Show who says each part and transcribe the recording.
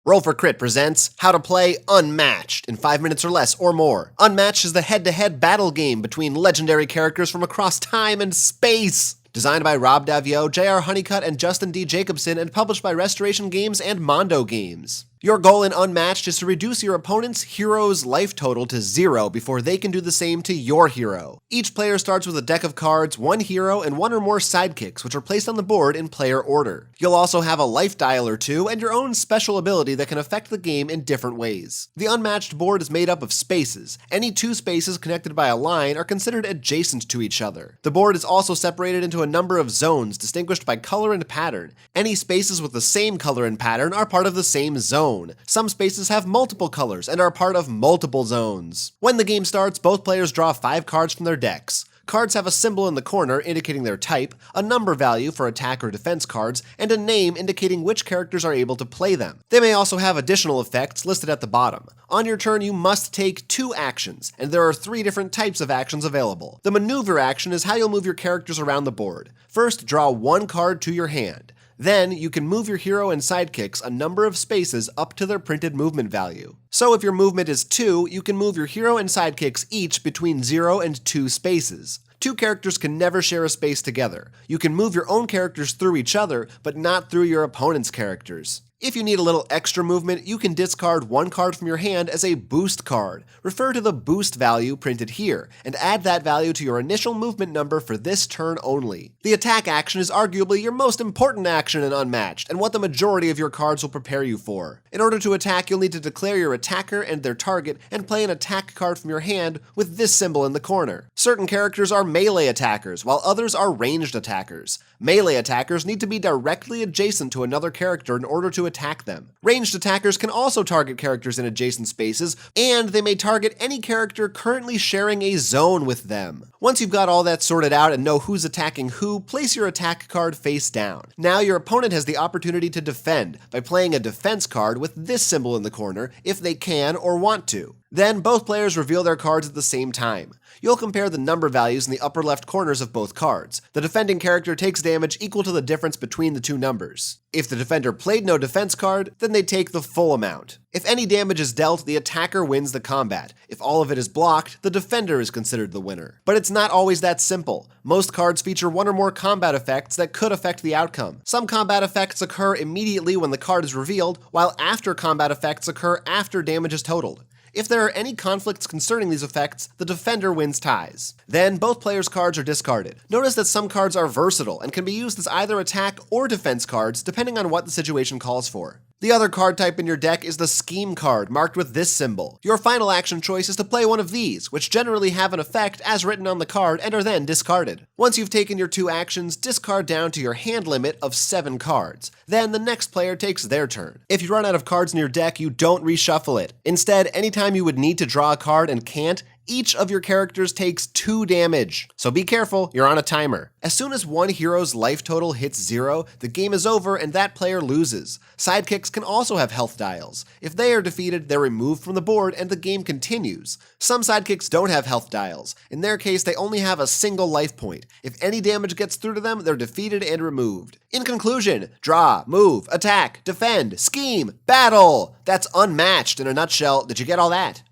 Speaker 1: Roll for Crit presents How to Play Unmatched in 5 minutes or less or more. Unmatched is the head-to-head battle game between legendary characters from across time and space. Designed by Rob Davio, J.R. Honeycutt, and Justin D. Jacobson, and published by Restoration Games and Mondo Games. Your goal in Unmatched is to reduce your opponent's hero's life total to 0 before they can do the same to your hero. Each player starts with a deck of cards, one hero, and one or more sidekicks, which are placed on the board in player order. You'll also have a life dial or two, and your own special ability that can affect the game in different ways. The Unmatched board is made up of spaces. Any two spaces connected by a line are considered adjacent to each other. The board is also separated into a number of zones distinguished by color and pattern. Any spaces with the same color and pattern are part of the same zone. Some spaces have multiple colors and are part of multiple zones. When the game starts, both players draw 5 cards from their decks. Cards have a symbol in the corner indicating their type, a number value for attack or defense cards, and a name indicating which characters are able to play them. They may also have additional effects listed at the bottom. On your turn, you must take 2 actions, and there are 3 different types of actions available. The maneuver action is how you'll move your characters around the board. First, draw 1 card to your hand. Then, you can move your hero and sidekicks a number of spaces up to their printed movement value. So if your movement is 2, you can move your hero and sidekicks each between 0 and 2 spaces. 2 characters can never share a space together. You can move your own characters through each other, but not through your opponent's characters. If you need a little extra movement, you can discard 1 card from your hand as a boost card. Refer to the boost value printed here, and add that value to your initial movement number for this turn only. The attack action is arguably your most important action in Unmatched, and what the majority of your cards will prepare you for. In order to attack, you'll need to declare your attacker and their target, and play an attack card from your hand with this symbol in the corner. Certain characters are melee attackers, while others are ranged attackers. Melee attackers need to be directly adjacent to another character in order to attack them. Ranged attackers can also target characters in adjacent spaces, and they may target any character currently sharing a zone with them. Once you've got all that sorted out and know who's attacking who, place your attack card face down. Now your opponent has the opportunity to defend by playing a defense card with this symbol in the corner if they can or want to. Then both players reveal their cards at the same time. You'll compare the number values in the upper left corners of both cards. The defending character takes damage equal to the difference between the 2 numbers. If the defender played no defense card, then they take the full amount. If any damage is dealt, the attacker wins the combat. If all of it is blocked, the defender is considered the winner. But it's not always that simple. Most cards feature 1 or more combat effects that could affect the outcome. Some combat effects occur immediately when the card is revealed, while after combat effects occur after damage is totaled. If there are any conflicts concerning these effects, the defender wins ties. Then, both players' cards are discarded. Notice that some cards are versatile and can be used as either attack or defense cards depending on what the situation calls for. The other card type in your deck is the Scheme card, marked with this symbol. Your final action choice is to play one of these, which generally have an effect as written on the card and are then discarded. Once you've taken your 2 actions, discard down to your hand limit of 7 cards. Then the next player takes their turn. If you run out of cards in your deck, you don't reshuffle it. Instead, anytime you would need to draw a card and can't, each of your characters takes 2 damage. So be careful, you're on a timer. As soon as one hero's life total hits 0, the game is over and that player loses. Sidekicks can also have health dials. If they are defeated, they're removed from the board and the game continues. Some sidekicks don't have health dials. In their case, they only have a single life point. If any damage gets through to them, they're defeated and removed. In conclusion, draw, move, attack, defend, scheme, battle! That's Unmatched in a nutshell. Did you get all that?